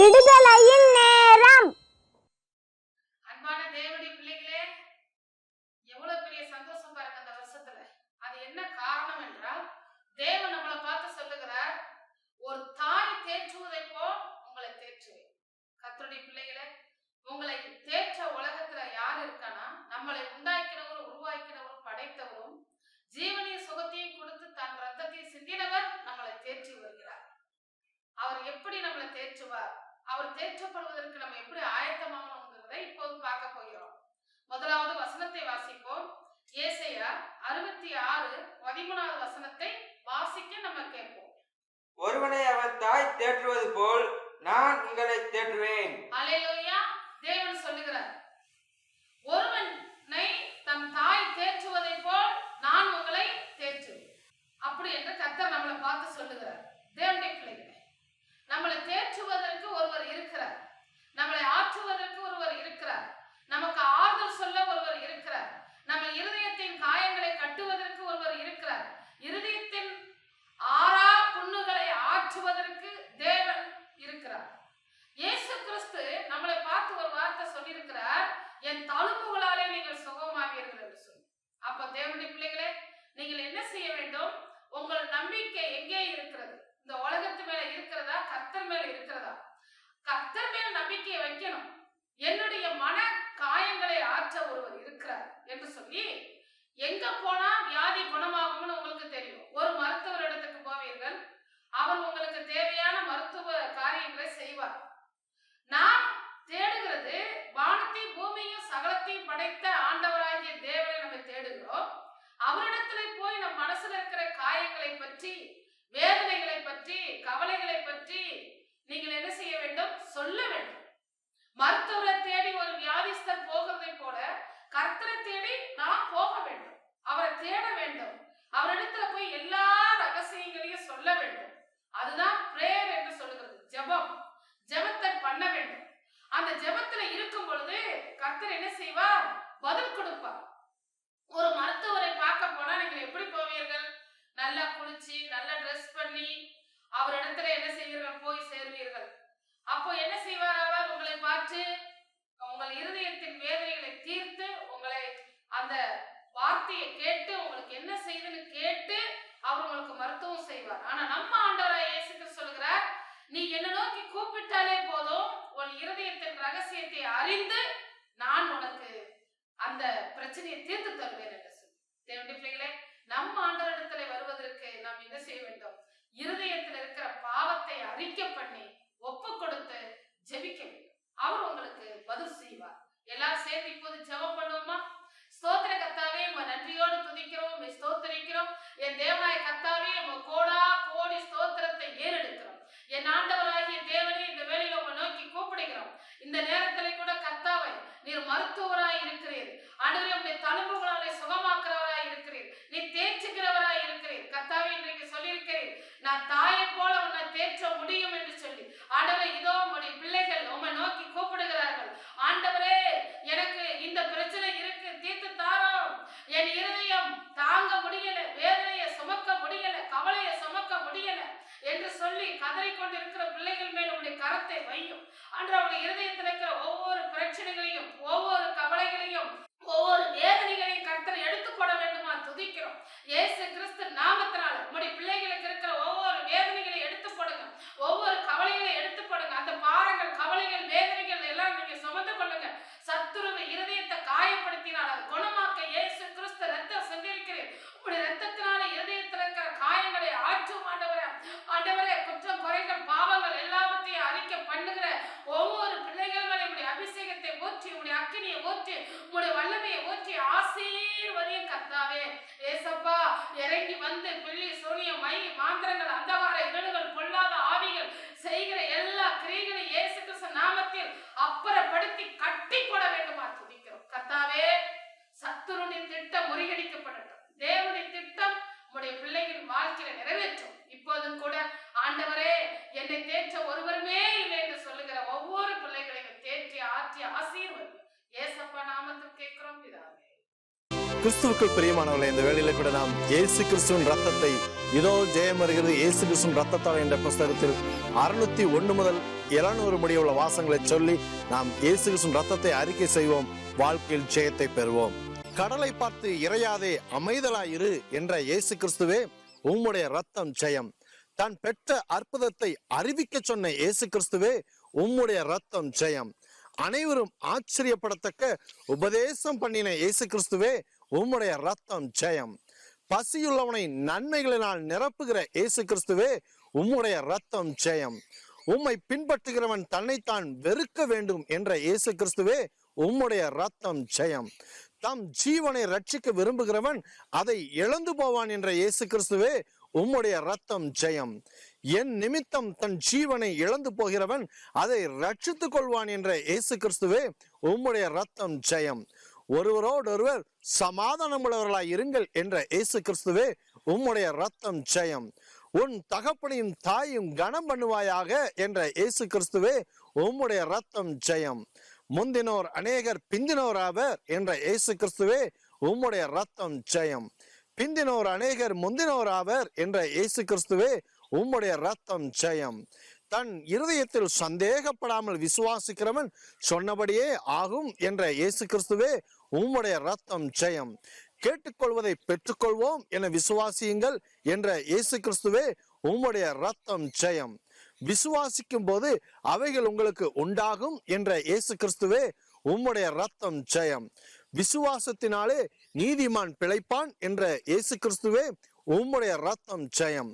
விடுதலையின் நேரம். அன்பான தேவனுடைய பிள்ளைகளே, எவ்வளவு பெரிய சந்தோஷம் பாருங்க அந்த வருஷத்துல. அது என்ன காரணம் என்றால், தேவன் நம்மளை பார்த்து சொல்லுகிறார், ஒரு தாய் தேற்றுவதை போல் உங்களை தேற்றுவேன். கர்த்தருடைய பிள்ளைகளே, உங்களை தேற்ற உலகத்துல யார் இருக்கானா, நம்மளை உண்டாக்கினவரும் உருவாக்கினவரும் படைத்தவரும் ஜீவனையும் சுகத்தையும் கொடுத்து தன் ரத்தத்தையும் சிந்தினவர் நம்மளை தேற்றி வருகிறார். அவர் எப்படி நம்மளை தேற்றுவார், அவர் தேற்றப்படுவதற்கு நம்ம எப்படி ஆயத்தமாகணுங்கிறதை இப்போது பார்க்க போகிறோம். முதலாவது வசனத்தை வாசிப்போம். ஏசாயா 66:13 வசனத்தை வாசிக்க நம்ம கேட்போம். ஒருவனை அவன் தாய் தேற்றுவது போல் நான் உங்களை தேற்றுவேன். அல்லேலூயா. தேவன் சொல்லுகிறார், ஒருவனை தன் தாய் தேற்றுவதை போல் நான் உங்களை தேற்றுவேன். அப்படி என்று கர்த்தர் நம்மளை பார்த்து சொல்லுகிறார். தேவனுடைய பிள்ளைகளே, நம்மளை தேற்றுவதற்கு ஒருவர் இருக்கிறார், நம்மளை ஆற்றுவதற்கு ஒருவர் இருக்கிறார், நமக்கு ஆறுதல் சொல்ல ஒருவர் இருக்கிறார், நம்ம இருதயத்தின் காயங்களை கட்டுவதற்கு ஒருவர் இருக்கிறார், இருதயத்தின் ஆறா புண்ணுகளை ஆற்றுவதற்கு தேவன் இருக்கிறார். இயேசு கிறிஸ்து நம்மளை பார்த்து ஒரு வார்த்தை சொல்லியிருக்கிறார், என் தழும்புகளாலே நீங்கள் சுகமாவீர்கள் என்று சொல்லி. அப்ப தேவனுடைய பிள்ளைகளே, நீங்கள் என்ன செய்ய வேண்டும்? உங்கள் நம்பிக்கை எங்கே இருக்கிறது? இந்த உலகத்து மேல இருக்கிறதா, கர்த்தர் மேல இருக்கிறதா? கர்த்தர் மேல நம்பிக்கையை வைக்கணும். என்னுடைய மன காயங்களை ஆற்ற ஒருவர் இருக்கிறார் என்று சொல்லி, எங்க போனா வியாதி குணமாகும்னு உங்களுக்கு தெரியும். ஒரு மருத்துவர் இடத்துக்கு போவீர்கள், அவர் உங்களுக்கு தேவையான மருத்துவ காரியங்களை செய்வார். நாம் தேடுகிறது வானத்தையும் பூமியையும் சகலத்தையும் படைத்த ஆண்டவராகிய தேவனை நம்ம தேடுகிறோம். அவரிடத்துல போய் நம் மனசுல இருக்கிற காயங்களை பற்றி, வேதனைகளை பற்றி, கவலைகளை பற்றி நீங்கள் என்ன செய்ய வேண்டும்? சொல்ல வேண்டும். மருத்துவரை தேடி ஒரு வியாதிஸ்தர் போகிறதை போல கர்த்தரை தேடி நாம் போக வேண்டும். அவரை தேட வேண்டும். அவரிடத்துல போய் எல்லா ரகசியங்களையும் சொல்ல வேண்டும். அதுதான் பிரேயர் என்று சொல்லுகிறது, ஜெபம். ஜெபத்தை பண்ண வேண்டும். அந்த ஜெபத்துல இருக்கும் பொழுது கர்த்தர் என்ன செய்வார்? பதில் கொடுப்பார். ஒரு மருத்துவரை பார்க்க போனா நீங்கள் எப்படி போவீர்கள்? நல்லா குளிச்சு, நல்லா ட்ரெஸ் பண்ணி அவர் இடத்துல என்ன செய்வீர்கள்? போய் சேர்வீர்கள். அப்போ என்ன செய்வார்? அவர் உங்களை பார்த்து உங்கள் இருதயத்தின் வேதனைகளை தீர்த்து, உங்களை அந்த வார்த்தையை கேட்டு, உங்களுக்கு என்ன செய்துன்னு கேட்டு அவர் உங்களுக்கு மருத்துவம் செய்வார். ஆனா நம்ம ஆண்டவராய் இயேசு கிறிஸ்து சொல்லுகிறார், நீ என்ன நோக்கி கூப்பிட்டாலே போதும், உன் இருதயத்தின் ரகசியத்தை அறிந்து நான் உனக்கு அந்த பிரச்சனையை தீர்த்து தருவேன் என்று சொல்லி. தேவனுடைய பிள்ளைகளே, நம்ம ஆண்டவரிடத்துல வருவதற்கு நாம் என்ன செய்ய வேண்டும்? இருதயத்தில் இருக்கிற பாவத்தை அறிக்கை பண்ணி ஒப்பு கொடுத்து ஜெபிக்க வேண்டும். அவர் உங்களுக்கு பதில் செய்வார். எல்லாரும் சேர்ந்து இப்போது ஜெபம் பண்ணுவோமா? ஸ்தோத்திர கர்த்தாவே, உங்க நன்றியோடு துதிக்கிறோம், உம்மை ஸ்தோத்திரிக்கிறோம். என் தேவனாய கர்த்தாவே, உங்க கோடா கோடி ஸ்தோத்திரத்தை ஏறெடுக்கிறோம். என் ஆண்டவராகிய தேவனே, இந்த வேளையில உங்க நோக்கி கூப்பிடுகிறோம். இந்த நேரத்திலே கூட கர்த்தாவே, நீர் மருத்துவராய் இருக்கிறீர். ஆண்டவரே, உம்முடைய தழும்புகளாலே சுகமாக்குறவராய் இருக்கிறீர். நீ தேற்றுகிறவராய் இருக்கிறீர். கர்த்தாவே, இன்றைக்கு சொல்லியிருக்கிறீர், நான் தாயை போல உன்னை தேற்ற முடியும் என்று சொல்லி. ஆண்டவரே, இதோ உம்முடைய பிள்ளைகள் உம்மை நோக்கி கூப்பிடுகிறார்கள். ஆண்டவரே, எனக்கு இந்த பிரச்சனை இருக்கு, தீர்த்து தாரோம். என் இருதயம் தாங்க முடியல, வேதனையை சுமக்க முடியல, கவலையை சுமக்க முடியல என்று சொல்லி கதறிக்கொண்டிருக்கிற பிள்ளைகள் மேல் உங்களுடைய கரத்தை வையும். அன்று அவருடைய இருதயத்தில் இருக்கிற ஒவ்வொரு பிரச்சனைகளையும், ஒவ்வொரு கவலைகளையும், ஒவ்வொரு வேதனைகளையும் கர்த்தர் எடுத்து போட வேண்டுமா? துதிக்கிறோம். இயேசு கிறிஸ்து நாமத்தினால உங்களுடைய பிள்ளைகளுக்கு இருக்கிற ஒவ்வொரு வேதனைகளையும் எடுத்து போடுங்க, ஒவ்வொரு கவலைகளையும் எடுத்து போடுங்க. அந்த பாரங்கள், கவலைகள், வேதனைகள் எல்லாம் நீங்க சுமந்து கொள்ளுங்க. சத்துருவை இருதயத்தை காயப்படுத்தினால் அது குணமாக்க இயேசு கிறிஸ்து ரத்தம் சென்றிருக்கிறேன். உங்களுடைய ரத்தத்தினால இருதயத்தில் இருக்கிற காயங்களை ஆற்றும் ஆண்டவரே. ஆண்டவரே, குற்றம், குறைகள், பாவங்கள் எல்லாவற்றையும் அறிக்கை பண்ணுகிற ஒவ்வொரு பிள்ளைகள் மேலே உங்களுடைய அபிஷேகத்தை ஊற்றி, உங்களுடைய அக்கினியை ஊற்றி, உங்களுடைய வல்லமையை ஊற்றி ஆசீர்வதியும் கர்த்தாவே. ஏசப்பா, இறங்கி வந்து பிள்ளி, சூனியம், மை, மாந்திரங்கள், அந்தகார இருளுகள், பொல்லாத ஆவிகள் செய்கிற எல்லா கிரியைகளையும் இயேசு கிறிஸ்து நாமத்தில் அப்புறப்படுத்தி கட்டி போட வேண்டுமா? துதிக்கிறோம் கர்த்தாவே. சத்துருடைய திட்டம் முறியடிக்கப்படட்டும். தேவனுடைய திட்டம் உங்களுடைய பிள்ளைகளின் வாழ்க்கையில நிறைவேற்றும். இப்போதும் கூட ஆண்டவரே, என்னை தேற்ற ஒருவருமே இல்லை என்று சொல்லுகிற ஒவ்வொரு பிள்ளைகளையும் தேற்றி ஆற்றி ஆசீர்வதி. ஏசப்பா நாமத்தில் கேட்கிறோம் பிதாவே. கிறிஸ்துவுக்குள் பிரியமானவர்களே, இந்த வேளையில கூட நாம் இயேசு கிறிஸ்துவின் ரத்தத்தை, இதோ ஜெயம் வருகிறது இயேசு கிறிஸ்துவின் ரத்தத்தால் என்ற புஸ்தகத்தில் 601 முதல் 700 முடிய உள்ள வாசங்களை சொல்லி நாம் இயேசு கிறிஸ்துவின் ரத்தத்தை அறிக்கை செய்வோம். வாழ்க்கையில் ஜெயத்தை பெறுவோம். கடலை பார்த்து இறையாதே அமைதலாயிரு என்ற இயேசு கிறிஸ்துவே, உம்முடைய ரத்தம் ஜெயம். தான் பெற்ற அற்புதத்தை அறிவிக்க சொன்ன இயேசு கிறிஸ்துவே, உம்முடைய ரத்தம் ஜெயம். அனைவரும் ஆச்சரியப்படத்தக்க உபதேசம் பண்ணின இயேசு கிறிஸ்துவே, உம்முடைய ரத்தம் ஜெயம். பசியுள்ளவனை நன்மைகளினால் நிரப்புகிற இயேசு கிறிஸ்துவே, உம்முடைய ரத்தம் ஜெயம். உம்மை பின்பற்றுகிறவன் தன்னைத்தான் வெறுக்க வேண்டும் என்ற இயேசு கிறிஸ்துவே, உம்முடைய ரத்தம் ஜெயம். தம் ஜீவனை ரட்சிக்க விரும்புகிறவன் அதை இழந்து போவான் என்ற இயேசு கிறிஸ்துவே, உம்முடைய ரத்தம் ஜெயம். என் நிமித்தம் தன் ஜீவனை இழந்து போகிறவன் அதை ரட்சித்துக் கொள்வான் என்ற இயேசு கிறிஸ்துவே, உம்முடைய ரத்தம் ஜெயம். ஒருவரோடொருவர் சமாதானம் உள்ளவர்களாய் இருங்கள் என்ற இயேசு கிறிஸ்துவே, உம்முடைய ரத்தம் ஜெயம். உன் தகப்பனையும் தாயும் கனம் பண்ணுவாயாக என்ற இயேசு கிறிஸ்துவே, உம்முடைய ரத்தம் ஜெயம். முந்தினோர் அநேகர் பிந்தினோர் ஆவர் என்ற இயேசு கிறிஸ்துவே, உம்முடைய ரத்தம் ஜெயம். பிந்தினோர் அநேகர் முந்தினோர் ஆவர் என்ற இயேசு கிறிஸ்துவே, உம்முடைய ரத்தம் ஜெயம். தன் இருதயத்தில் சந்தேகப்படாமல் விசுவாசிக்கிறவன் சொன்னபடியே ஆகும் என்ற இயேசு கிறிஸ்துவே, உம்முடைய ரத்தம் ஜெயம். கேட்டுக்கொள்வதை பெற்றுக்கொள்வோம் என விசுவாசியுங்கள் என்ற இயேசு கிறிஸ்துவே, உம்முடைய ரத்தம் ஜெயம். விசுவாசிக்கும் போது அவைகள் உங்களுக்கு உண்டாகும் என்ற இயேசு கிறிஸ்துவே, உம்முடைய ரத்தம் ஜெயம். விசுவாசத்தினாலே நீதிமான் பிழைப்பான் என்ற இயேசு கிறிஸ்துவே, உம்முடைய ரத்தம் ஜெயம்.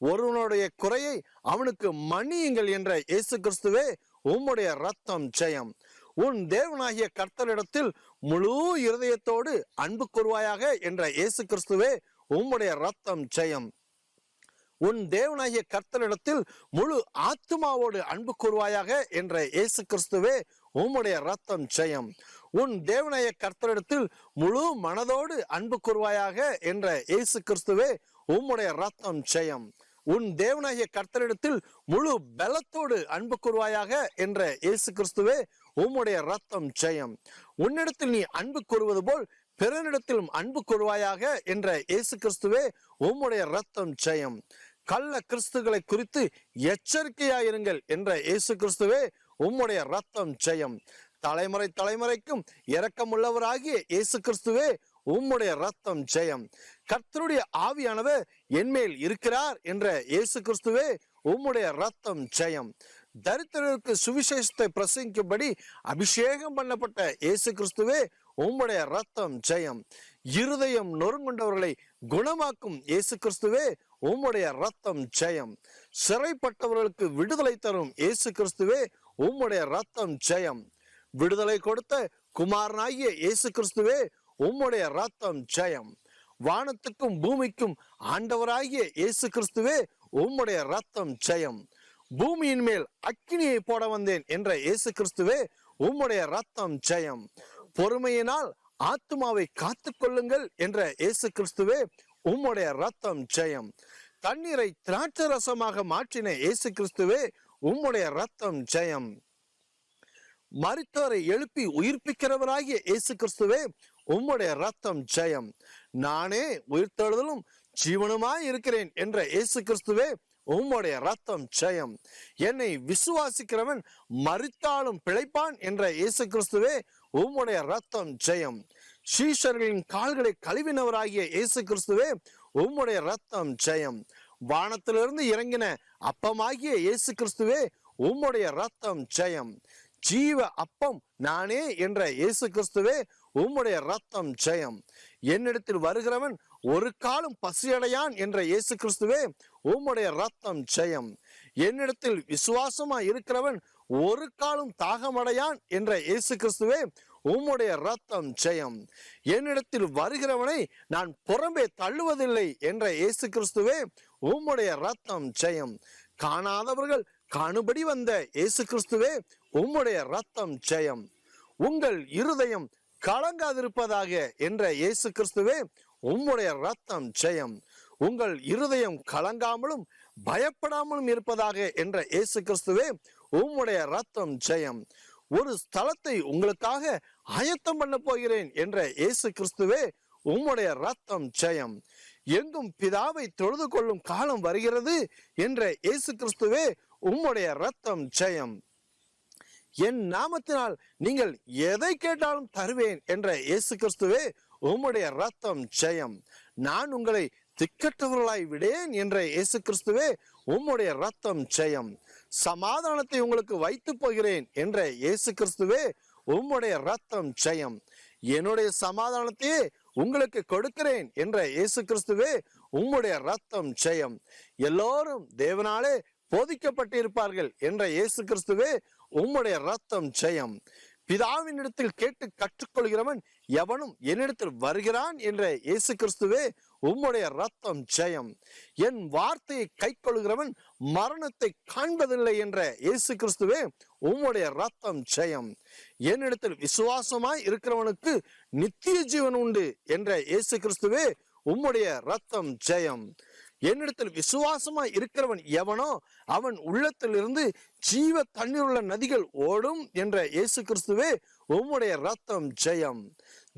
ஒருவனுடைய குறையை அவனுக்கு மன்னியுங்கள் என்ற இயேசு கிறிஸ்துவே, உம்முடைய ரத்தம் ஜெயம். உன் தேவனாகிய கர்த்தரிடத்தில் முழு இருதயத்தோடு அன்பு கூர்வாயாக என்ற இயேசு கிறிஸ்துவே, உம்முடைய ரத்தம் ஜெயம். உன் தேவனாகிய கர்த்தரிடத்தில் முழு ஆத்துமாவோடு அன்பு கூர்வாயாக என்ற இயேசு கிறிஸ்துவே, உம்முடைய ரத்தம் ஜெயம். உன் தேவனாகிய கர்த்தரிடத்தில் முழு மனதோடு அன்பு கூர்வாயாக என்ற இயேசு கிறிஸ்துவே, உம்முடைய ரத்தம் ஜெயம். உன் தேவனாகிய கர்த்தரிடத்தில் முழு பலத்தோடு அன்பு கூர்வாயாக என்ற இயேசு கிறிஸ்துவே, உம்முடைய ரத்தம் ஜெயம். உன்னிடத்தில் நீ அன்பு கூறுவது போல் பிறனிடத்திலும் அன்பு கூர்வாயாக என்ற இயேசு கிறிஸ்துவே, உம்முடைய ரத்தம் ஜெயம். கள்ள கிறிஸ்துகளை குறித்து எச்சரிக்கையாயிருங்கள் என்ற இயேசு கிறிஸ்துவே, உம்முடைய ரத்தம் ஜெயம். தலைமுறை தலைமுறைக்கும் இரக்கமுள்ளவராகிய இயேசு கிறிஸ்துவே, உம்முடைய ரத்தம் ஜெயம். கர்த்தருடைய ஆவியானவர் என்மேல் இருக்கிறார் என்ற இயேசு கிறிஸ்துவே, உம்முடைய ரத்தம் ஜெயம். தரித்திரருக்கு சுவிசேஷத்தை பிரசங்கிக்கும்படி அபிஷேகம் பண்ணப்பட்ட இயேசு கிறிஸ்துவே, உம்முடைய ரத்தம் ஜெயம். இருதயம் நொறுங்குண்டவர்களை குணமாக்கும் இயேசு கிறிஸ்துவே, உம்முடைய ரத்தம் ஜெயம். சிறைப்பட்டவர்களுக்கு விடுதலை தரும் இயேசு கிறிஸ்துவே, உம்முடைய ரத்தம் ஜெயம். விடுதலை கொடுத்த குமாரனாகிய இயேசு கிறிஸ்துவே, உம்முடைய ரத்தம் ஜெயம். வானத்துக்கும் பூமிக்கும் ஆண்டவராகிய இயேசு கிறிஸ்துவே, உம்முடைய ரத்தம் ஜெயம். பூமியின் மேல் அக்கினியை போட வந்தேன் என்ற இயேசு கிறிஸ்துவே, உம்முடைய ரத்தம் ஜெயம். பொறுமையினால் ஆத்துமாவை காத்துக் கொள்ளுங்கள் என்ற இயேசு கிறிஸ்துவே, உம்முடைய ரத்தம் ஜெயம். தண்ணீரை திராட்சை ரசமாக மாற்றின இயேசு கிறிஸ்துவே, உம்முடைய ரத்தம் ஜெயம். மரித்தோரை எழுப்பி உயிர்ப்பிக்கிறவராகிய இயேசு கிறிஸ்துவே, உம்முடைய ரத்தம் ஜெயம். நானே உயிர்த்தெழுதலும் ஜீவனுமாய் இருக்கிறேன் என்ற இயேசு கிறிஸ்துவே, உம்முடைய ரத்தம் ஜெயம். என்னை விசுவாசிக்கிறவன் மரித்தாலும் பிழைப்பான் என்ற இயேசு கிறிஸ்துவே, உம்முடைய ரத்தம் ஜெயம். சீஷர்களின் கால்களை கழுவினவராகிய இயேசு கிறிஸ்துவே, உம்முடைய ரத்தம் ஜெயம். வானத்திலிருந்து இறங்கின அப்பமாகிய இயேசு கிறிஸ்துவே, உம்முடைய ரத்தம் ஜெயம். ஜீவ அப்பம் நானே என்ற இயேசு கிறிஸ்துவே, உம்முடைய ரத்தம் ஜெயம். என்னிடத்தில் வருகிறவன் ஒரு காலம் பசியடையான் என்ற இயேசு கிறிஸ்துவே, உம்முடைய ரத்தம் ஜெயம். என்னிடத்தில் விசுவாசமாய் இருக்கிறவன் ஒரு காலம் தாகமடையான் என்ற இயேசு கிறிஸ்துவே, உம்முடைய ரத்தம் ஜெயம். என்னிடத்தில் வருகிறவனை நான் புறம்பே தள்ளுவதில்லை என்ற இயேசு கிறிஸ்துவே, உம்முடைய ரத்தம் ஜெயம். காணாதவர்கள் காணுபடி வந்த இயேசு கிறிஸ்துவே, உம்முடைய ரத்தம் ஜெயம். உங்கள் இருதயம் கலங்காதிருப்பதாக என்ற இயேசு கிறிஸ்துவே, உம்முடைய ரத்தம் ஜெயம். உங்கள் இருதயம் கலங்காமலும் பயப்படாமலும் இருப்பதாக என்ற இயேசு கிறிஸ்துவே, உம்முடைய ரத்தம் ஜெயம். ஒரு ஸ்தலத்தை உங்களுக்காக ஆயத்தம் பண்ண போகிறேன் என்ற இயேசு கிறிஸ்துவே, உம்முடைய ரத்தம் ஜெயம். எங்கும் பிதாவை தொழுது கொள்ளும் காலம் வருகிறது என்ற இயேசு கிறிஸ்துவே உம்முடைய ரத்தம் ஜெயம். என் நாமத்தினால் நீங்கள் எதை கேட்டாலும் தருவேன் என்ற இயேசு கிறிஸ்துவே உம்முடைய ரத்தம் ஜெயம். நான் உங்களை திக்கற்றவர்களாய் விடேன் என்ற இயேசு கிறிஸ்துவே உம்முடைய ரத்தம் ஜெயம். சமாதானத்தை உங்களுக்கு வைத்து போகிறேன் என்ற இயேசு கிறிஸ்துவே உம்முடைய ரத்தம் ஜெயம். என்னுடைய சமாதானத்தையே உங்களுக்கு கொடுக்கிறேன் என்ற இயேசு கிறிஸ்துவே உம்முடைய ரத்தம் ஜெயம். எல்லோரும் தேவனாலே போதிக்கப்பட்டிருப்பார்கள் என்ற இயேசு கிறிஸ்துவே உம்முடைய ரத்தம் ஜெயம். பிதாவின் இடத்தில் கேட்டு கற்றுக்கொள்கிறவன் எவனும் என்னிடத்தில் வருகிறான் என்ற இயேசு கிறிஸ்துவே உம்முடைய ரத்தம் ஜெயம். என் வார்த்தையை கை கொள்கிறவன் மரணத்தை காண்பதில்லை என்ற இயேசு கிறிஸ்துவே உம்முடைய ரத்தம் ஜெயம். என்னிடத்தில் விசுவாசமாய் இருக்கிறவனுக்கு நித்திய ஜீவன் உண்டு என்ற இயேசு கிறிஸ்துவே உம்முடைய ரத்தம் ஜெயம். என்னிடத்தில் விசுவாசமாய் இருக்கிறவன் எவனோ அவன் உள்ளத்தில் இருந்து ஜீவ தண்ணீர் உள்ள நதிகள் ஓடும் என்ற இயேசு கிறிஸ்துவே உம்முடைய ரத்தம் ஜெயம்.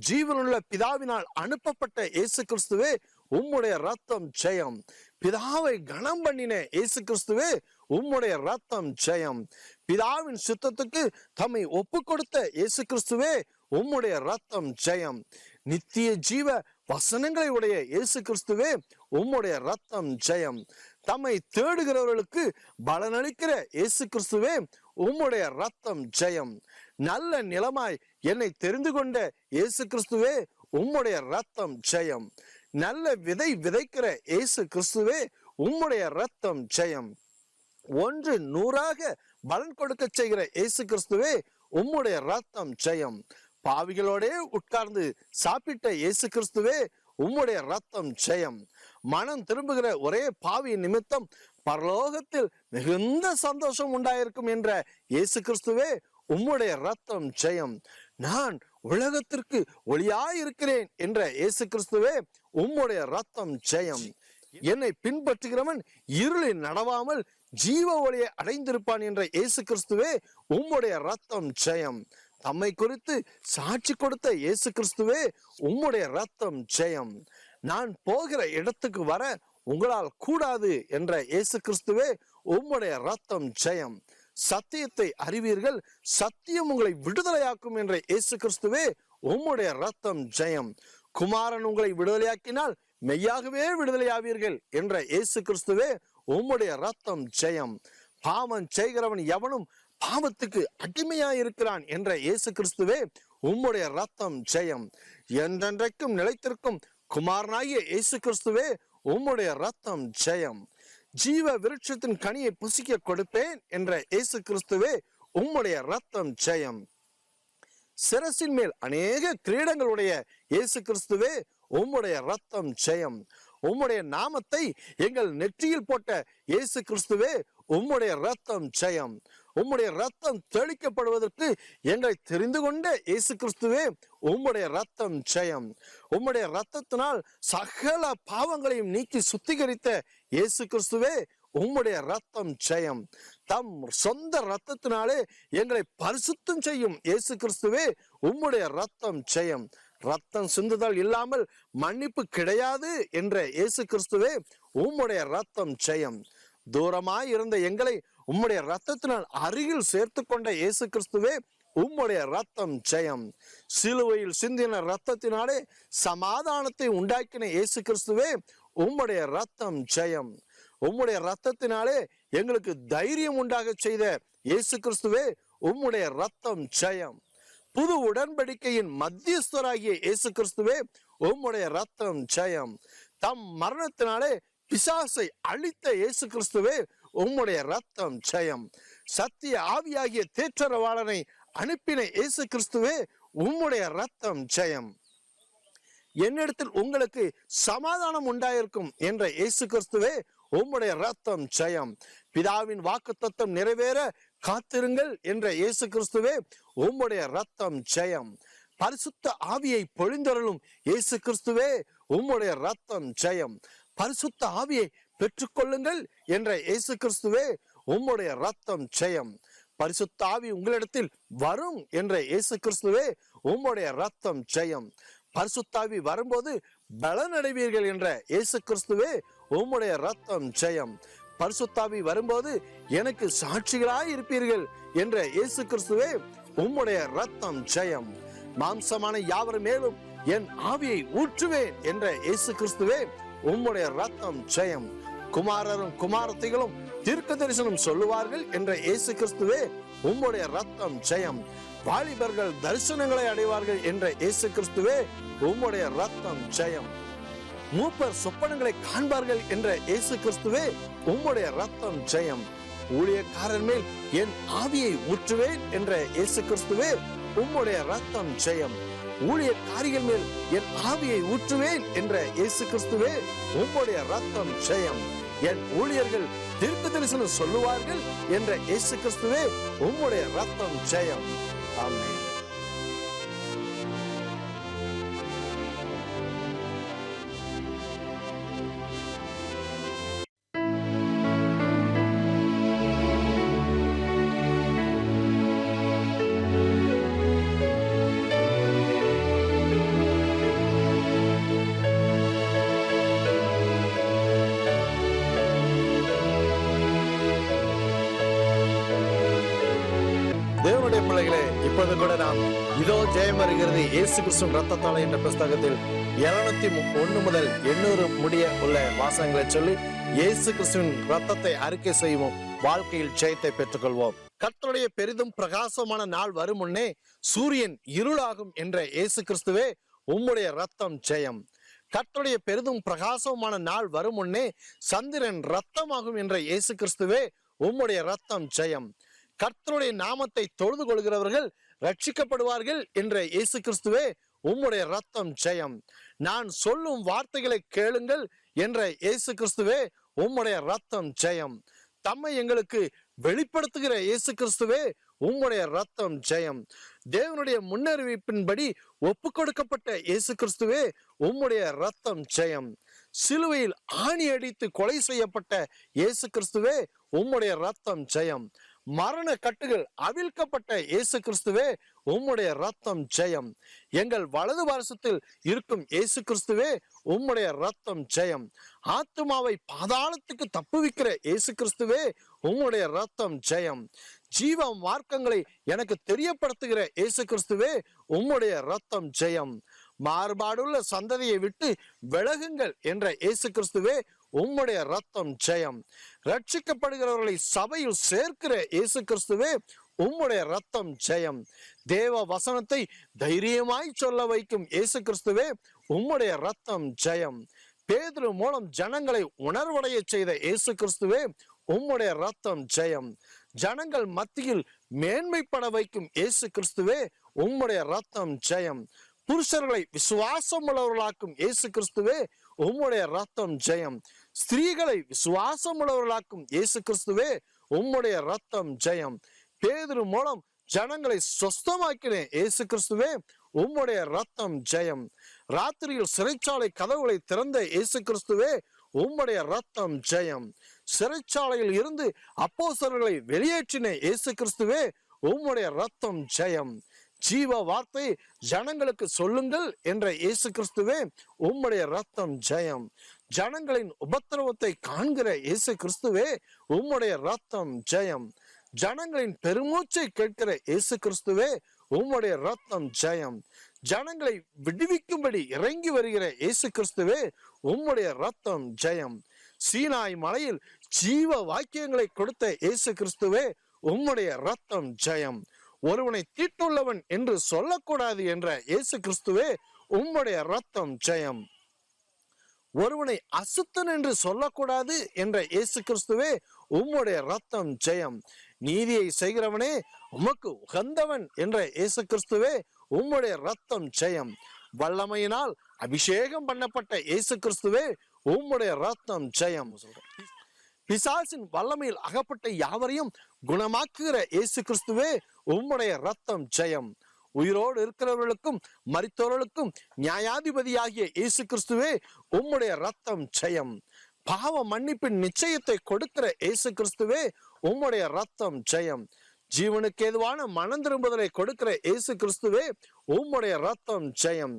ஜீவனுள்ள பிதாவினால் அனுப்பப்பட்ட இயேசு கிறிஸ்துவே உம்முடைய ரத்தம் ஜெயம். பிதாவை கனம் பண்ணின இயேசு கிறிஸ்துவே உம்முடைய ரத்தம் ஜெயம். பிதாவின் சித்தத்துக்கு தம்மை ஒப்பு கொடுத்த இயேசு கிறிஸ்துவே உம்முடைய ரத்தம் ஜெயம். நித்திய ஜீவ வசனங்களை உடைய இயேசு கிறிஸ்துவே உம்முடைய ரத்தம் ஜெயம். தம்மை தேடுகிறவர்களுக்கு பலனளிக்கிற இயேசு கிறிஸ்துவே உம்முடைய ரத்தம் ஜெயம். நல்ல நிலமாய் என்னை தெரிந்து கொண்ட இயேசு கிறிஸ்துவே உம்முடைய ரத்தம் ஜெயம். நல்ல விதை விதைக்கிற இயேசு கிறிஸ்துவே உம்முடைய ரத்தம் ஜெயம். 100 பலன் கொடுக்க செய்கிற இயேசு கிறிஸ்துவே உம்முடைய ரத்தம் ஜெயம். பாவிகளோட உட்கார்ந்து சாப்பிட்ட இயேசு கிறிஸ்துவே உம்முடைய ரத்தம் ஜெயம். மனம் திரும்புகிற ஒரே பாவி நிமித்தம் பரலோகத்தில் மிகுந்த சந்தோஷம் உண்டாயிருக்கும் என்ற இயேசு கிறிஸ்துவே உம்முடைய ரத்தம் ஜெயம். நான் உலகத்திற்கு ஒளியாயிருக்கிறேன் என்ற இயேசு கிறிஸ்துவே உம்முடைய ரத்தம் ஜெயம். என்னை பின்பற்றுகிறவன் இருளில் நடவாமல் ஜீவ ஒளியை அடைந்திருப்பான் என்ற இயேசு கிறிஸ்துவே உம்முடைய ரத்தம் ஜெயம். தம்மை குறித்து சாட்சி கொடுத்த இயேசு கிறிஸ்துவே உம்முடைய ரத்தம் ஜெயம். நான் போகிற இடத்துக்கு வர உங்களால் கூடாது என்ற இயேசு கிறிஸ்துவே உம்முடைய ரத்தம் ஜெயம். சத்தியத்தை அறிவீர்கள், சத்தியம் உங்களை விடுதலையாக்கும் என்ற இயேசு கிறிஸ்துவே உம்முடைய ரத்தம் ஜெயம். குமாரன் உங்களை விடுதலையாக்கினால் மெய்யாகவே விடுதலையாவீர்கள் என்ற இயேசு கிறிஸ்துவே உம்முடைய ரத்தம் ஜெயம். பாவம் செய்கிறவன் எவனும் பாவத்துக்கு அடிமையாயிருக்கிறான் என்ற இயேசு கிறிஸ்துவே உம்முடைய ரத்தம் ஜெயம். என்றென்றைக்கும் நிலைத்திருக்கும் குமாரனாகிய இயேசு கிறிஸ்துவே உம்முடைய ரத்தம் ஜெயம். ஜீவ விருட்சத்தின் கனியை புசிக்க கொடுப்பேன் என்ற இயேசு கிறிஸ்துவே உம்முடைய ரத்தம் ஜெயம். சிரசின் மேல் அநேக கிரீடங்களுடைய இயேசு கிறிஸ்துவே உம்முடைய ரத்தம் ஜெயம். உம்முடைய நாமத்தை எங்கள் நெற்றியில் போட்ட இயேசு கிறிஸ்துவே உம்முடைய ரத்தம் ஜெயம். உம்முடைய ரத்தம் தெளிக்கப்படுவதற்கு எங்களை தெரிந்து கொண்ட இயேசு கிறிஸ்துவே உம்முடைய ரத்தம் ஜெயம். உம்முடைய ரத்தத்தினால் சகல பாவங்களையும் நீக்கி சுத்திகரித்த இயேசு கிறிஸ்துவே உம்முடைய ரத்தம் ஜெயம். தம் சொந்த ரத்தத்தினாலே எங்களை பரிசுத்தம் செய்யும் இயேசு கிறிஸ்துவே உம்முடைய ரத்தம் ஜெயம். ரத்தம் சிந்துதல் இல்லாமல் மன்னிப்பு கிடையாது என்ற இயேசு கிறிஸ்துவே உம்முடைய ரத்தம் ஜெயம். தூரமாய் இருந்த எங்களை உம்முடைய ரத்தத்தினால் அருகில் சேர்த்து கொண்ட இயேசு கிறிஸ்துவே உம்முடைய ரத்தம் ஜெயம். சிலுவையில் சிந்தின ரத்தத்தினாலே சமாதானத்தை உண்டாக்கின இயேசு கிறிஸ்துவே உம்முடைய ரத்தம் ஜெயம். உம்முடைய ரத்தத்தினாலே எங்களுக்கு தைரியம் உண்டாக செய்த இயேசு கிறிஸ்துவே உம்முடைய ரத்தம் ஜெயம். புது உடன்படிக்கையின் மத்தியஸ்தராகிய இயேசு கிறிஸ்துவே உம்முடைய ரத்தம் ஜெயம். தம் மரணத்தினாலே பிசாசை அழித்த இயேசு கிறிஸ்துவே உம்முடைய ரத்தம் ஜெயம். சத்திய ஆவியாகிய தேற்றரவாளனை அனுப்பின இயேசு கிறிஸ்துவே உம்முடைய ரத்தம் ஜெயம். என்னிடத்தில் உங்களுக்கு சமாதானம் உண்டாயிருக்கும் என்ற இயேசு கிறிஸ்துவே உம்முடைய ரத்தம் ஜெயம். பிதாவின் வாக்குத்தத்தம் நிறைவேற காத்திருங்கள் என்ற இயேசு கிறிஸ்துவே உம்முடைய ரத்தம் ஜெயம். பரிசுத்த ஆவியை பொழிந்தருளும் இயேசு கிறிஸ்துவே உம்முடைய ரத்தம் ஜெயம். பரிசுத்த ஆவியை பெற்றுக்கொள்ளுங்கள் என்ற இயேசு கிறிஸ்துவே உம்முடைய ரத்தம் ஜெயம். பரிசுத்த ஆவி உங்களிடத்தில் வரும் என்ற இயேசு கிறிஸ்துவே உம்முடைய ரத்தம் ஜெயம். பரிசுத்தாவி வரும்போது பலனடைவீர்கள் என்ற இயேசு கிறிஸ்துவே உம்முடைய ரத்தம் ஜெயம். பரிசுத்தாவி வரும்போது எனக்கு சாட்சிகளாய் இருப்பீர்கள் என்ற இயேசு கிறிஸ்துவே உம்முடைய ரத்தம் ஜெயம். மாம்சமான யாவர் மேலும் என் ஆவியை ஊற்றுவேன் என்ற இயேசு கிறிஸ்துவே உம்முடைய ரத்தம் ஜெயம். குமாரரும் குமாரத்திகளும் தீர்க்க தரிசனம் சொல்லுவார்கள் என்ற இயேசு கிறிஸ்துவே உம்முடைய ரத்தம் ஜெயம். வாலிபர்கள் தரிசனங்களை அடைவார்கள் என்ற இயேசு கிறிஸ்துவே உம்முடைய ரத்தம் ஜெயம். மூப்பர் சொப்பனங்களை காண்பார்கள் என்ற இயேசு கிறிஸ்துவே உம்முடைய ரத்தம் ஜெயம். ஊழியக்காரன் மேல் என் ஆவியை ஊற்றுவேன் என்ற இயேசு கிறிஸ்துவே உம்முடைய ரத்தம் ஜெயம். ஊழியக்காரிகள் மேல் என் ஆவியை ஊற்றுவேன் என்ற இயேசு கிறிஸ்துவே உம்முடைய ரத்தம் ஜெயம். என் ஊழியர்கள் தீர்க்க தரிசனம் சொல்லுவார்கள் என்ற இயேசு கிறிஸ்துவே உம்முடைய ரத்தம் ஜெயம். ஆமென். தேவனுடைய பிள்ளைகளே, இப்போது கூட நாம் இதோ ஜெயம் வருகிறது இயேசு கிறிஸ்துவின் ரத்தத்தால் என்ற புஸ்தகத்தில் 701 முதல் 800 முடிய உள்ள வாசகங்களை சொல்லி இயேசு கிறிஸ்துவின் ரத்தத்தை அறிக்கை செய்வோம். வாழ்க்கையில் ஜெயத்தை பெற்றுக்கொள்வோம். கர்த்தருடைய பெரிதும் பிரகாசமான நாள் வரும் முன்னே சூரியன் இருளாகும் என்ற இயேசு கிறிஸ்துவே உம்முடைய ரத்தம் ஜெயம். கர்த்தருடைய பெரிதும் பிரகாசமான நாள் வரும் முன்னே சந்திரன் ரத்தமாகும் என்ற இயேசு கிறிஸ்துவே உம்முடைய ரத்தம் ஜெயம். கர்த்தருடைய நாமத்தை தொழுது கொள்கிறவர்கள் ரட்சிக்கப்படுவார்கள் என்ற இயேசு கிறிஸ்துவே உம்முடைய ரத்தம் ஜெயம். நான் சொல்லும் வார்த்தைகளை கேளுங்கள் என்ற இயேசு கிறிஸ்துவே உம்முடைய ரத்தம் ஜெயம். தம்மை எங்களுக்கு வெளிப்படுத்துகிற இயேசு கிறிஸ்துவே உம்முடைய ரத்தம் ஜெயம். தேவனுடைய முன்னறிவிப்பின்படி ஒப்பு கொடுக்கப்பட்ட இயேசு கிறிஸ்துவே உம்முடைய ரத்தம் ஜெயம். சிலுவையில் ஆணி அடித்து கொலை செய்யப்பட்ட இயேசு கிறிஸ்துவே உம்முடைய ரத்தம் ஜெயம். மரண கட்டுகள் அவிழ்க்கப்பட்ட இயேசு கிறிஸ்துவே உம்முடைய ரத்தம் ஜெயம். எங்கள் வலது வருஷத்தில் இருக்கும் இயேசு கிறிஸ்துவே உம்முடைய ரத்தம் ஜெயம். ஆத்துமாவை பாதாளத்துக்கு தப்புவிக்கிற இயேசு கிறிஸ்துவே உம்முடைய ரத்தம் ஜெயம். ஜீவ மார்க்கங்களை எனக்கு தெரியப்படுத்துகிற இயேசு கிறிஸ்துவே உம்முடைய ரத்தம் ஜெயம். மாறுபாடுள்ள சந்ததியை விட்டு விலகுங்கள் என்ற இயேசு கிறிஸ்துவே உம்முடைய ரத்தம் ஜெயம். ரட்சிக்கப்படுகிறவர்களை சபையில் சேர்க்கிற இயேசு கிறிஸ்துவே உம்முடைய ரத்தம் ஜெயம். தேவ வசனத்தை தைரியமாய் சொல்ல வைக்கும் இயேசு கிறிஸ்துவே உம்முடைய ரத்தம் ஜெயம். பேதுரு மூலம் ஜனங்களை உணர்வடைய செய்த இயேசு கிறிஸ்துவே உம்முடைய ரத்தம் ஜெயம். ஜனங்கள் மத்தியில் மேன்மைப்பட வைக்கும் இயேசு கிறிஸ்துவே உம்முடைய ரத்தம் ஜெயம். புருஷர்களை விசுவாசம் உள்ளவர்களாக்கும் இயேசு கிறிஸ்துவே உம்முடைய ரத்தம் ஜெயம். ஸ்திரீகளை விசுவாசம் உள்ளவர்களாக்கும் இயேசு கிறிஸ்துவே உம்முடைய ரத்தம் ஜெயம். பேதுரு மூலம் ஜனங்களை சொஸ்தமாக்கின இயேசு கிறிஸ்துவே உம்முடைய ரத்தம் ஜெயம். ராத்திரியில் சிறைச்சாலை கதவுகளை திறந்த இயேசு கிறிஸ்துவே உம்முடைய ரத்தம் ஜெயம். சிறைச்சாலையில் இருந்து அப்போஸ்தலர்களை வெளியேற்றின இயேசு கிறிஸ்துவே உம்முடைய ரத்தம் ஜெயம். ஜீவ வார்த்தை ஜனங்களுக்கு சொல்லுங்கள் என்ற இயேசு கிறிஸ்துவே உம்முடைய ரத்தம் ஜெயம். ஜனங்களின் உபத்திரவத்தை காண்கிற இயேசு கிறிஸ்துவே உம்முடைய ரத்தம் ஜெயம். ஜனங்களின் பெருமூச்சை கேட்கிற இயேசு கிறிஸ்துவே உம்முடைய ரத்தம் ஜெயம். ஜனங்களை விடுவிக்கும்படி இறங்கி வருகிற இயேசு கிறிஸ்துவே உம்முடைய ரத்தம் ஜெயம். சீனாய் மலையில் ஜீவ வாக்கியங்களை கொடுத்த இயேசு கிறிஸ்துவே உம்முடைய ரத்தம் ஜெயம். ஒருவனை தீட்டுள்ளவன் என்று சொல்லக்கூடாது என்ற இயேசு கிறிஸ்துவே உம்முடைய ரத்தம் ஜெயம். ஒருவனை அசுத்தன் என்று சொல்லக்கூடாது என்ற இயேசு கிறிஸ்துவே உம்முடைய ரத்தம் ஜெயம். நீதியை செய்கிறவனே உமக்கு உகந்தவன் என்ற இயேசு கிறிஸ்துவே உம்முடைய ரத்தம் ஜெயம். வல்லமையினால் அபிஷேகம் பண்ணப்பட்ட இயேசு கிறிஸ்துவே உம்முடைய ரத்தம் ஜெயம். பிசாசின் வல்லமையில் அகப்பட்ட யாவரையும் குணமாக்குகிற இயேசு கிறிஸ்துவே உம்முடைய ரத்தம் ஜெயம். உயிரோடு இருக்கிறவர்களுக்கும் மரித்தவர்களுக்கும் நியாயாதிபதியாகிய இயேசு கிறிஸ்துவே உம்முடைய ரத்தம் ஜெயம். பாவ மன்னிப்பின் நிச்சயத்தை கொடுக்கிற இயேசு கிறிஸ்துவே உம்முடைய ரத்தம் ஜெயம். ஜீவனுக்கு ஏதுவான மனம் திரும்புதலை கொடுக்கிற இயேசு கிறிஸ்துவே உம்முடைய ரத்தம் ஜெயம்.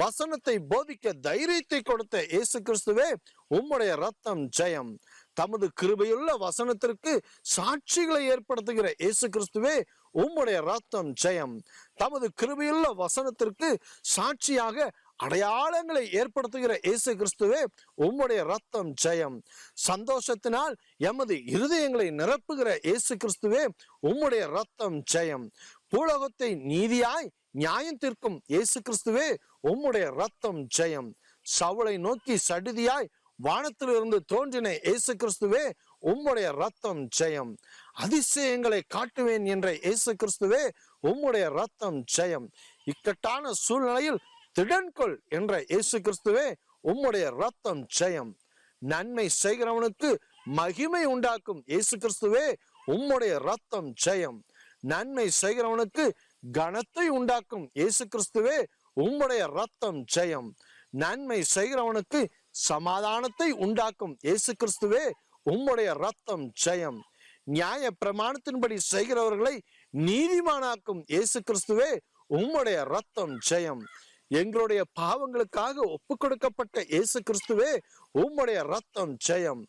வசனத்தை போதிக்க தைரியத்தை கொடுத்த இயேசு கிறிஸ்துவே உம்முடைய ரத்தம் ஜெயம். தமது கிருபையுள்ள வசனத்திற்கு சாட்சிகளை ஏற்படுத்துகிற இயேசு கிறிஸ்துவே உம்முடைய ரத்தம் ஜெயம். தமது கிருபையுள்ள வசனத்திற்கு சாட்சியாக அடையாளங்களை ஏற்படுத்துகிற இயேசு கிறிஸ்துவே உம்முடைய ரத்தம் ஜெயம். சந்தோஷத்தினால் எமது இருதயங்களை நிரப்புகிற இயேசு கிறிஸ்துவே உம்முடைய ரத்தம் ஜெயம். பூலோகத்தை நீதியாய் நியாயம் தீர்க்கும் இயேசு கிறிஸ்துவே உம்முடைய ரத்தம் ஜெயம். சவுலை நோக்கி சடுதியாய் வானத்திலிருந்து தோன்றின இயேசு கிறிஸ்துவே உம்முடைய ரத்தம் ஜெயம். அதிசயங்களை காட்டுவேன் என்ற இயேசு கிறிஸ்துவே உம்முடைய ரத்தம் ஜெயம். இக்கட்டான சூழ்நிலையில் திடன்கொள் என்ற இயேசு கிறிஸ்துவே உம்முடைய ரத்தம் ஜெயம். நன்மை செய்கிறவனுக்கு மகிமை உண்டாக்கும் இயேசு கிறிஸ்துவே உம்முடைய ரத்தம் ஜெயம். நன்மை செய்கிறவனுக்கு கனத்தை உண்டாக்கும் இயேசு கிறிஸ்துவே உம்முடைய ரத்தம் ஜெயம். நன்மை செய்கிறவனுக்கு சமாதானத்தை உண்டாக்கும் இயேசு கிறிஸ்துவே உம்முடைய ரத்தம் ஜெயம். நியாய பிரமாணத்தின்படி செய்கிறவர்களை நீதிமானாக்கும் இயேசு கிறிஸ்துவே உம்முடைய ரத்தம் ஜெயம். எங்களுடைய பாவங்களுக்காக ஒப்பு கொடுக்கப்பட்ட இயேசு கிறிஸ்துவே உம்முடைய ரத்தம் ஜெயம்.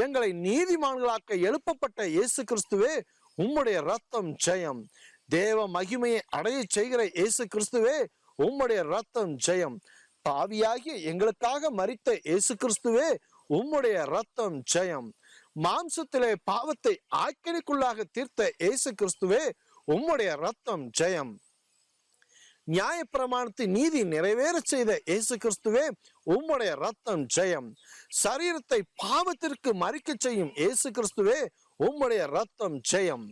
எங்களை நீதிமான்களாக்க எழுப்பப்பட்ட இயேசு கிறிஸ்துவே உம்முடைய ரத்தம் ஜெயம். தேவ மகிமையை அடைய செய்கிற இயேசு கிறிஸ்துவே உம்முடைய ரத்தம் ஜெயம். பாவியாகிய எங்களுக்காக மரித்த இயேசு கிறிஸ்துவே உம்முடைய ரத்தம் ஜெயம். மாம்சத்திலே பாவத்தை ஆக்கினைக்குள்ளாக தீர்த்த இயேசு கிறிஸ்துவே உம்முடைய ரத்தம் ஜெயம். நியாயப்பிரமாணத்தை நீதி நிறைவேற செய்த இயேசு கிறிஸ்துவே உம்முடைய ரத்தம் ஜெயம். சரீரத்தை பாவத்திற்கு மறிக்க செய்யும் இயேசு கிறிஸ்துவே உம்முடைய ரத்தம் ஜெயம்.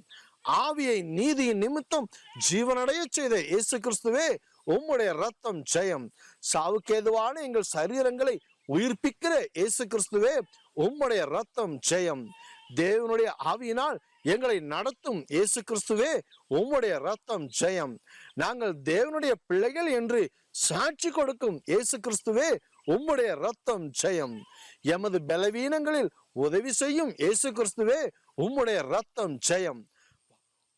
ஆவியை நீதியின் நிமித்தம் ஜீவனடைய செய்த இயேசு கிறிஸ்துவே உம்முடைய ரத்தம் ஜெயம். சாவுக்கேதுவான எங்கள் சரீரங்களை உயிர்ப்பிக்கிற இயேசு கிறிஸ்துவே உம்முடைய ரத்தம் ஜெயம். தேவனுடைய ஆவியினால் எங்களை நடத்தும் இயேசு கிறிஸ்துவே உம்முடைய ரத்தம் ஜெயம். நாங்கள் தேவனுடைய பிள்ளைகள் என்று சாட்சி கொடுக்கும் இயேசு கிறிஸ்துவே உம்முடைய ரத்தம் ஜெயம். எமது பலவீனங்களில் உதவி செய்யும் இயேசு கிறிஸ்துவே உம்முடைய ரத்தம் ஜெயம்.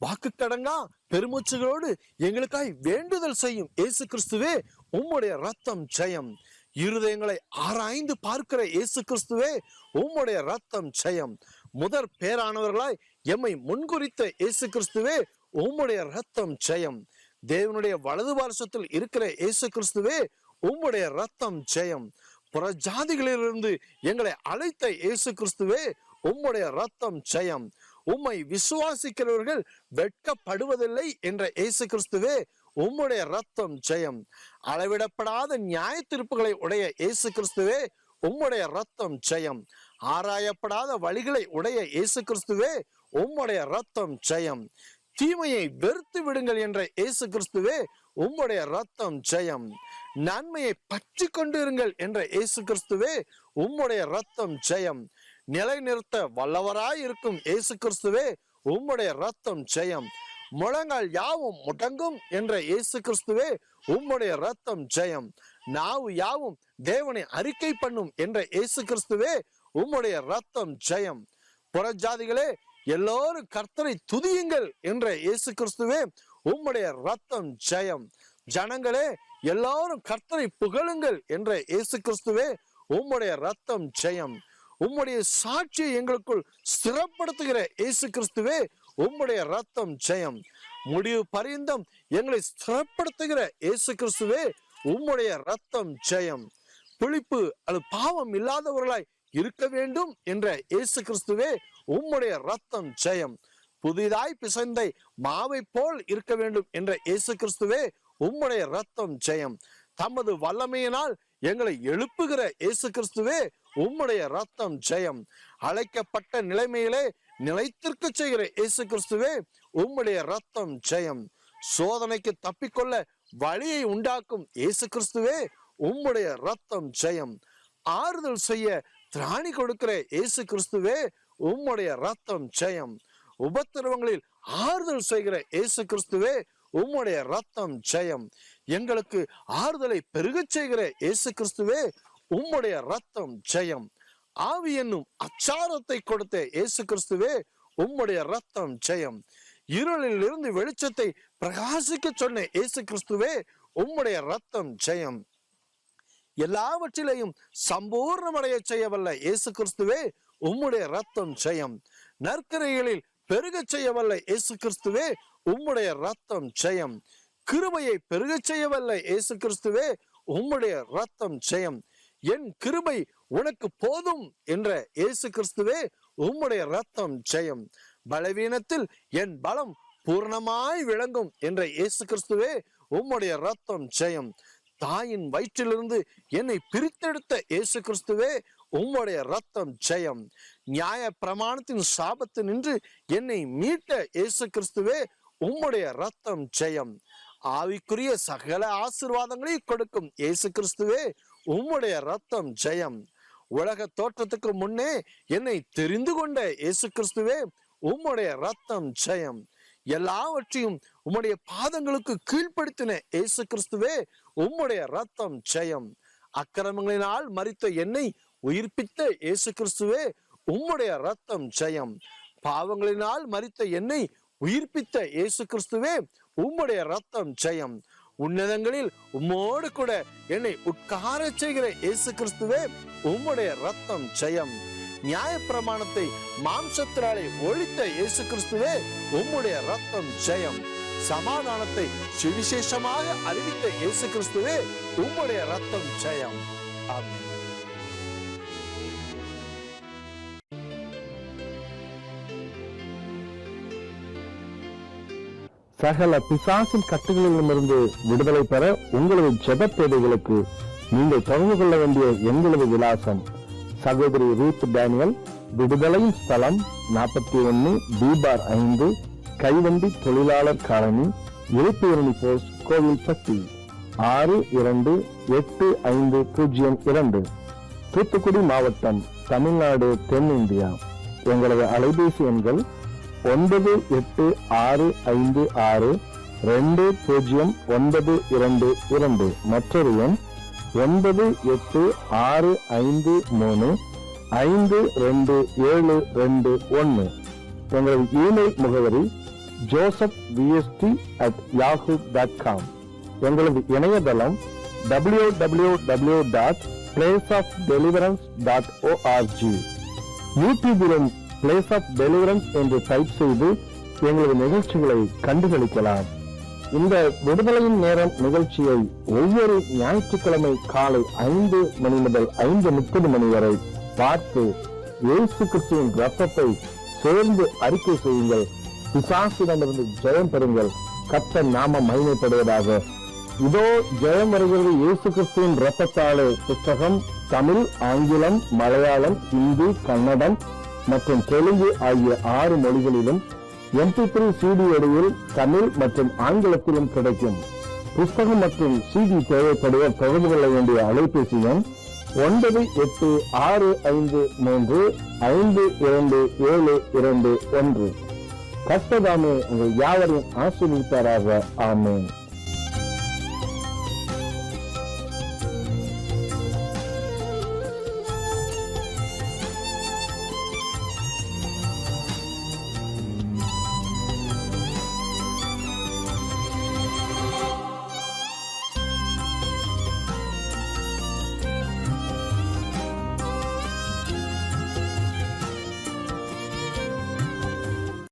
வாக்கு கடங்கா பெருமூச்சுகளோடு எங்களுக்காய் வேண்டுதல் செய்யும் இயேசு கிறிஸ்துவே உம்முடைய ரத்தம் ஜெயம். இருதயங்களை ஆராய்ந்து பார்க்கிற இயேசு கிறிஸ்துவே உம்முடைய ரத்தம் ஜெயம். முதற் பேரானவர்களாய் எம்மை முன்குறித்த இயேசு கிறிஸ்துவே உம்முடைய ரத்தம் ஜெயம். தேவனுடைய வலது பார்சத்தில் இருக்கிற இயேசு கிறிஸ்துவே உம்முடைய ரத்தம் ஜெயம். புறஜாதிகளிலிருந்து எங்களை அழைத்த இயேசு கிறிஸ்துவே உம்முடைய ரத்தம் ஜெயம். உம்மை விசுவாசிக்கிறவர்கள் வெட்கப்படுவதில்லை என்ற இயேசு கிறிஸ்துவே உம்முடைய ரத்தம் ஜெயம். அளவிடப்படாத நியாய தீர்ப்புகளை உடைய இயேசு கிறிஸ்துவே உம்முடைய ரத்தம் ஜெயம். ஆராயப்படாத வழிகளை உடைய இயேசு கிறிஸ்துவே உம்முடைய ரத்தம் ஜெயம். தீமையை வெறுத்து விடுங்கள் என்ற இயேசு கிறிஸ்துவே உம்முடைய ரத்தம் ஜெயம். நன்மையை பற்றி கொண்டிருங்கள் என்ற இயேசு கிறிஸ்துவே உம்முடைய ரத்தம் ஜெயம். நிலைநிறுத்த வல்லவராய் இருக்கும் இயேசு கிறிஸ்துவே உம்முடைய ரத்தம் ஜெயம். முழங்கால் யாவும் முடங்கும் என்ற இயேசு கிறிஸ்துவே உம்முடைய ரத்தம் ஜெயம். நாவு யாவும் தேவனை அறிக்கை பண்ணும் என்ற இயேசு கிறிஸ்துவே உம்முடைய ரத்தம் ஜெயம். புறஜாதிகளே எல்லோரும் கர்த்தரை துதியுங்கள் என்ற இயேசு கிறிஸ்துவே உம்முடைய ரத்தம் ஜெயம். ஜனங்களே எல்லாரும் கர்த்தரை புகழுங்கள் என்ற இயேசு கிறிஸ்துவே உம்முடைய ரத்தம் ஜெயம். உம்முடைய சாட்சியை எங்களுக்குள் ஸ்திரப்படுத்துகிற இயேசு கிறிஸ்துவே உம்முடைய ரத்தம் ஜெயம். முடிவு பரியந்தம் எங்களை ஸ்திரப்படுத்துகிற இயேசு கிறிஸ்துவே உம்முடைய ரத்தம் ஜெயம். புளிப்பு அது பாவம் இல்லாதவர்களாய் இருக்க வேண்டும் என்ற இயேசு கிறிஸ்துவே உம்முடைய ரத்தம் ஜெயம். புதிதாய் பிசைந்த மாவை போல் இருக்க வேண்டும் என்ற இயேசு கிறிஸ்துவே உம்முடைய ரத்தம் ஜெயம். தமது வல்லமையினால் எங்களை எழுப்புகிற இயேசு கிறிஸ்துவே உம்முடைய ரத்தம் ஜெயம். அழைக்கப்பட்ட நிலைமையிலே நிலைத்திருக்க செய்கிற இயேசு கிறிஸ்துவே உம்முடைய ரத்தம் ஜெயம். சோதனைக்கு தப்பிக்கொள்ள வழியை உண்டாக்கும் இயேசு கிறிஸ்துவே உம்முடைய ரத்தம் ஜெயம். ஆறுதல் செய்ய திராணி கொடுக்கிற இயேசு கிறிஸ்துவே உம்முடைய ரத்தம் ஜெயம். உபத்திரவங்களில் ஆறுதல் செய்கிற இயேசு கிறிஸ்துவே உம்முடைய ரத்தம் ஜெயம். எங்களுக்கு ஆறுதலை பெருகச் செய்கிற இயேசு கிறிஸ்துவே உம்முடைய ரத்தம் ஜெயம். ஆவி என்னும் அச்சாரத்தை கொடுத்த இயேசு கிறிஸ்துவே உம்முடைய ரத்தம் ஜெயம். இருளில் இருந்து வெளிச்சத்தை பிரகாசிக்க சொன்ன இயேசு கிறிஸ்துவே உம்முடைய ரத்தம் ஜெயம். எல்லாவற்றிலையும் சம்பூர்ணமடைய செய்யவல்ல இயேசு கிறிஸ்துவே உம்முடைய ரத்தம் ஜெயம். நற்கிரைகளில் பெருகச் செய்யவல்ல இயேசு கிறிஸ்துவே உம்முடைய ரத்தம் ஜெயம். கிருபையை பெருகச் செய்யவல்ல இயேசு கிறிஸ்துவே உம்முடைய ரத்தம் ஜெயம். என் கிருபை உனக்கு போதும் என்ற இயேசு கிறிஸ்துவே உம்முடைய ரத்தம் ஜெயம். பலவீனத்தில் என் பலம் பூர்ணமாய் விளங்கும் என்ற இயேசு கிறிஸ்துவே உம்முடைய ரத்தம் ஜெயம். தாயின் வயிற்றிலிருந்து என்னை பிரித்தெடுத்த இயேசு கிறிஸ்துவே உம்முடைய ரத்தம் ஜெயம். நியாய பிரமாணத்தின் சாபத்து நின்று என்னை மீட்ட இயேசு கிறிஸ்துவே உம்முடைய ரத்தம் ஜெயம். ஆவிக்குரிய சகல ஆசீர்வாதங்களை கொடுக்கும் இயேசு கிறிஸ்துவே உம்முடைய ரத்தம் ஜெயம். உலக தோற்றத்துக்கு முன்னே என்னை தெரிந்து கொண்ட இயேசு கிறிஸ்துவே உம்முடைய ரத்தம் ஜெயம். எல்லாவற்றையும் உம்முடைய பாதங்களுக்கு கீழ்ப்படுத்தின இயேசு கிறிஸ்துவே உம்முடைய ரத்தம் ஜெயம். அக்கிரமங்களினால் மரித்த என்னை உயிர்ப்பித்த இயேசு கிறிஸ்துவே உம்முடைய ரத்தம் ஜெயம். பாவங்களினால் மரித்த என்னை உயிர்ப்பித்த இயேசு கிறிஸ்துவே உம்முடைய ரத்தம் ஜெயம். உன்னதங்களில் உம்மோடு கூட என்னை உட்கார செய்கிற இயேசு கிறிஸ்துவே உம்முடைய ரத்தம் ஜெயம். நியாய பிரமாணத்தை மாம்சத்தினாலே ஒழித்த இயேசு கிறிஸ்துவே உம்முடைய ரத்தம் ஜெயம். சமாதானத்தை சுவிசேஷமாக அறிவித்த இயேசு கிறிஸ்துவே உம்முடைய ரத்தம் ஜெயம். ஆமென். சகல பிசாசின் கட்டுகளிலிருந்து விடுதலை பெற உங்களது ஜெப தேவைகளுக்கு நீங்கள் தொடர்பு கொள்ள வேண்டிய எங்களது விலாசம்: சகோதரி ரூத் டேனியல், விடுதலையின் ஸ்தலம் 41 B/5, கைவண்டி தொழிலாளர் காலனி, இழுப்பேரணி போஸ்ட், கோவில்பட்டி 628502, தூத்துக்குடி மாவட்டம், தமிழ்நாடு, தென்னிந்தியா. எங்களது அலைபேசி எண்கள் 9866200922, மற்றொரு எண் 9865352721. எங்களது இமெயில் முகவரி josephvst@yahoo.com. எங்களது இணையதளம் www.placeofdeliverance.org. யூடியூபிலும் பிளேஸ் ஆஃப் டெலிவரன்ஸ் என்று டைப் செய்து எங்களது நிகழ்ச்சிகளை கண்டுகளிக்கலாம். இந்த விடுதலையின் நேரம் நிகழ்ச்சியை ஒவ்வொரு ஞாயிற்றுக்கிழமை காலை 5 மணி முதல் 5:30 மணி வரை பார்த்து இயேசு கிறிஸ்துவின் ரத்தத்தை சேர்ந்து அறிக்கை செய்யுங்கள். பிசாசிடமிருந்து ஜெயம் பெறுங்கள். கர்த்தர் நாமம் மகிமைப்படுவதாக. இதோ ஜெயம் வருகிறது இயேசு கிறிஸ்துவின் ரத்தத்தாலே புத்தகம் தமிழ், ஆங்கிலம், மலையாளம், ஹிந்தி, கன்னடம் மற்றும் தெலுங்கு ஆகிய 6 மொழிகளிலும் MP3 CD வடிவில் தமிழ் மற்றும் ஆங்கிலத்திலும் கிடைக்கும். புத்தகம் மற்றும் CD தேவைப்படுவோர் தொடர்பு கொள்ள வேண்டிய அலைபேசி எண் 9865352721. கர்த்தர் தாமே உங்கள் யாவரையும் ஆசீர்வதிப்பாராக. ஆமென்.